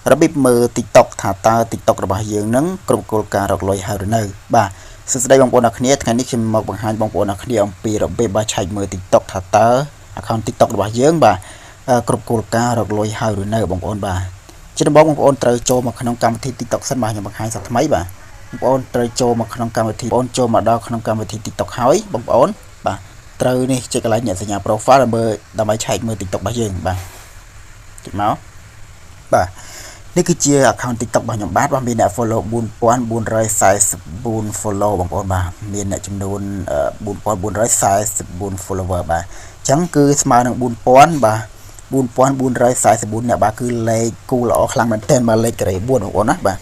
របៀបមើល TikTok ថាតើ TikTok របស់យើងនឹងគ្រប់គោលការណ៍រកលុយហើយឬនៅបាទសួស្តីបងប្អូនអរគ្នាថ្ងៃនេះខ្ញុំមកបង្ហាញបងប្អូនអរគ្នាអំពីរបៀបឆែកមើល TikTok ថាតើ account TikTok របស់យើងបាទគ្រប់គោលការណ៍រកលុយហើយឬនៅបងប្អូនបាទជាដំបូងបងប្អូនត្រូវចូលមកក្នុងកម្មវិធី TikTok សិនបាទខ្ញុំបង្ហាញសាថ្មីបាទបងប្អូនត្រូវចូលមកក្នុងកម្មវិធីបងប្អូនចូលមកដល់ក្នុងកម្មវិធី TikTok ហើយបងប្អូនបាទត្រូវនេះចុចកន្លែងអ្នកសញ្ញា profile ដើម្បីឆែកមើល TikTok របស់យើងបាទចុចមកបាទនេះគឺជា account TikTok របស់ខ្ញុំបាទមានអ្នក follow 4444 follow បងប្អូនបាទមានអ្នកចំនួន4444 follower បាទអញ្ចឹងគឺស្មើនឹង4000បាទ4444អ្នកបាទគឺលេខគូល្អខ្លាំងមែនទែនបាទលេខការ៉េ4បងប្អូនណាបាទ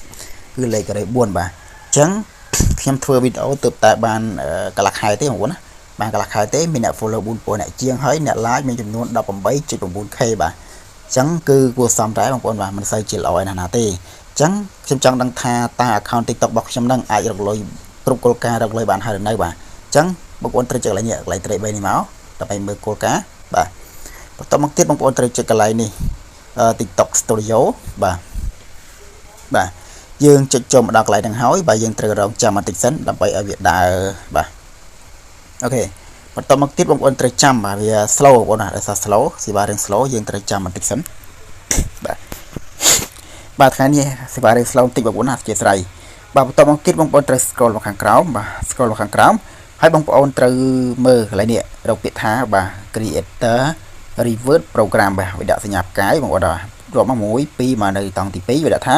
គឺលេខការ៉េ4បាទអញ្ចឹងខ្ញុំធ្វើវីដេអូទើបតែបានកន្លះខែទេបងប្អូនណាបានកន្លះខែទេមានអ្នក follow 4000អ្នកជាងហើយអ្នក like មានចំនួន 18.9k បាទអញ្ចឹងគឺគួរសមដែរបងប្អូនបាទមិនសូវជាល្អឯណាទេអញ្ចឹងខ្ញុំចង់ដឹងថាតើ account TikTok របស់ខ្ញុំនឹងអាចរកលុយគ្រប់គោលការណ៍រកលុយបានហើយឬនៅបាទអញ្ចឹងបងប្អូនត្រូវចុចកន្លែងនេះកន្លែងត្រេក3នេះមកដើម្បីមើលគោលការណ៍បាទបន្តមកទៀតបងប្អូនត្រូវចុចកន្លែងនេះ TikTok Studio បាទយើងចុចចូលមកដល់កន្លែងហ្នឹងហើយបាទយើងត្រូវរងចាំបន្តិចសិនដើម្បីឲ្យវាដើរបាទអូខេបន្តមកទៀតបងប្អូនត្រូវចាំបាទវា slow បងប្អូនណាដោយសារ slow សេវារឿង slow យើងត្រូវចាំបន្តិចសិនបាទថ្ងៃនេះសេវារឿង slow បន្តិចបងប្អូនណាអធិស្ឋានបាទបន្តមកទៀតបងប្អូនត្រូវ scroll មកខាងក្រោមបាទ scroll មកខាងក្រោមហើយបងប្អូនត្រូវមើលកន្លែងនេះរកពាក្យថាបាទ creator revert program បាទវាដាក់សញ្ញាផ្កាយបងប្អូនបាទរាប់មក1 2មកនៅតង់ទី2វាដាក់ថា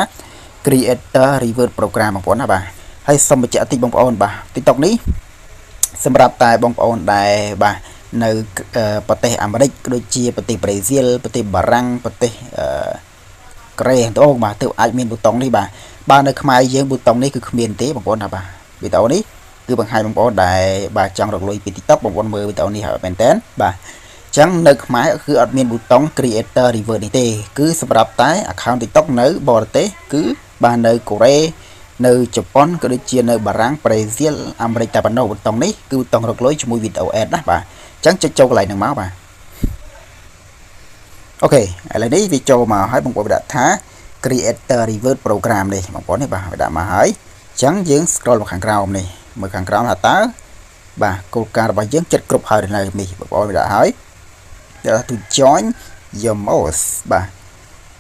creator revert program បងប្អូនណាបាទហើយសូមបញ្ជាក់តិចបងប្អូនបាទ TikTok នេះសម្រាប់តែបងប្អូនដែលបាទនៅប្រទេសអាមេរិកដូចជាប្រទេសប្រេស៊ីលប្រទេសបារាំងប្រទេសកូរ៉េទាំងអស់បាទទើបអាចមានប៊ូតុងនេះបាទនៅខ្មែរយើងប៊ូតុងនេះគឺគ្មានទេបងប្អូនណាបាទវីដេអូនេះគឺបង្ហាញបងប្អូនដែលបាទចង់រកលុយពី TikTok បងប្អូនមើលវីដេអូនេះហើយមែនតើបាទអញ្ចឹងនៅខ្មែរគឺអត់មានប៊ូតុង creator revert នេះទេគឺសម្រាប់តែ account TikTok នៅបរទេសគឺបាទនៅកូរ៉េនៅជប៉ុនក៏ដូចជានៅបារាំងប្រេស៊ីលអាមេរិកតែប៉ុណ្ណោះប៊ូតុងនេះគឺប៊ូតុងរកលុយជាមួយវីដេអូ ad ណាបាទអញ្ចឹងចុចចូលកន្លែងហ្នឹងមកបាទអូខេឥឡូវនេះវាចូលមកហើយបងប្អូនដាក់ថា creator revert program នេះបងប្អូននេះបាទវាដាក់មកហើយអញ្ចឹងយើង scroll មកខាងក្រោមនេះមើលខាងក្រោមថាតើបាទគោលការណ៍របស់យើងចិត្តគ្រប់ហើយនៅនេះបងប្អូនវាដាក់ហើយto join your mouse បាទ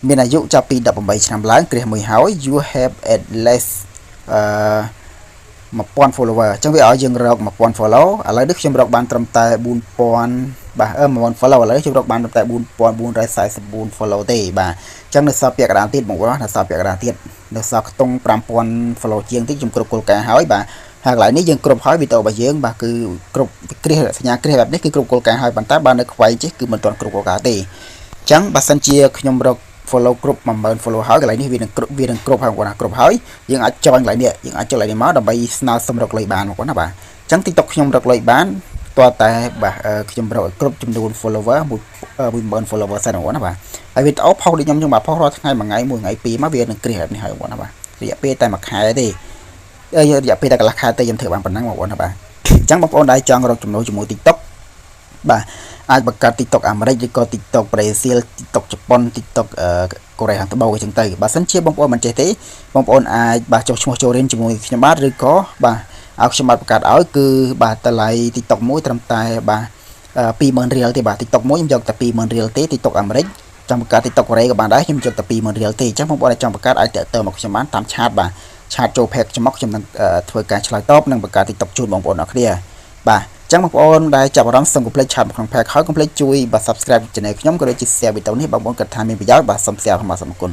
មានអាយុចាប់ពី18ឆ្នាំឡើងគ្រាសមួយហើយ you have at least 1000 follower អញ្ចឹងវាឲ្យយើងរក1000 follow ឥឡូវនេះខ្ញុំរកបានត្រឹមតែ4000បាទ1000 follow ឥឡូវខ្ញុំរកបានត្រឹមតែ4444 follow ទេបាទអញ្ចឹងនៅសល់ពាក្យកណ្ដាលទៀតបងប្អូននៅសល់ពាក្យកណ្ដាលទៀតនៅសល់ខ្ទង់5000 follow ជាងទៀតខ្ញុំគ្រប់គោលការណ៍ហើយបាទហើយកន្លែងនេះយើងគ្រប់ហើយវីដេអូរបស់យើងបាទគឺគ្រប់គ្រាសសញ្ញាគ្រាសបែបនេះគឺគ្រប់គោលការណ៍ហើយប៉ុន្តែបើនៅខ្វែងចេះគឺមិនទាន់គ្រប់គោលការណ៍ទេអញ្ចឹងបើសិនជាខ្ញុំរក follow គ្រប់ 10000 follow ហើយកន្លែងនេះវានឹងគ្រប់ហើយបងប្អូនណាគ្រប់ហើយយើងអាចចុចកន្លែងនេះយើងអាចចុចកន្លែងនេះមកដើម្បីស្នើសុំរកលុយបានបងប្អូនណាបាទអញ្ចឹង TikTok ខ្ញុំរកលុយបានតើតែបាទខ្ញុំរកគ្រប់ចំនួន follower 10000 follower សិនបងប្អូនណាបាទហើយវីដេអូផុសដូចខ្ញុំបាទផុសរាល់ថ្ងៃមួយថ្ងៃមួយថ្ងៃពីរមកវានឹងគ្រាសបែបនេះហើយបងប្អូនណាបាទរយៈពេលតែមួយខែទេរយៈពេលតែកន្លះខែទេខ្ញុំធ្វើបានប៉ុណ្ណឹងបងប្អូនណាបាទអញ្ចឹងបងប្អូនដែលចង់រកចំណូលជាមួយ TikTok បាទអាចបង្កើត TikTok អាមេរិកឬក៏ TikTok ប្រេស៊ីល TikTok ជប៉ុន TikTok កូរ៉េខាងត្បូងអញ្ចឹងទៅបើសិនជាបងប្អូនមិនចេះទេបងប្អូនអាចបាទចុះឈ្មោះចូលរៀនជាមួយខ្ញុំបាទឬក៏បាទឲ្យខ្ញុំបាទបង្កើតឲ្យគឺបាទតម្លៃ TikTok មួយត្រឹមតែបាទ20000 រៀលទេបាទ TikTok មួយខ្ញុំយកតែ20000 រៀលទេ TikTok អាមេរិកចង់បង្កើត TikTok កូរ៉េក៏បានដែរខ្ញុំយកតែ20000 រៀលទេអញ្ចឹងបងប្អូនអាចចង់បង្កើតអាចតាក់ទងមកខ្ញុំបានតាមឆាតបាទឆាតចូល page ខ្ញុំនឹងធ្វើការឆ្លើយតបនិងបង្កើត TikTok ជូនបងប្អូនអរគ្នាបាទចឹងបងប្អូនដែលចាប់អារម្មណ៍សូមកុំភ្លេចឆាតក្នុង page ហើយកុំភ្លេចជួយបាទ subscribe channel ខ្ញុំក៏ដូចជា share វីដេអូនេះបងប្អូនគិតថាមានប្រយោជន៍បាទសូម share ផងបាទសូមអរគុណ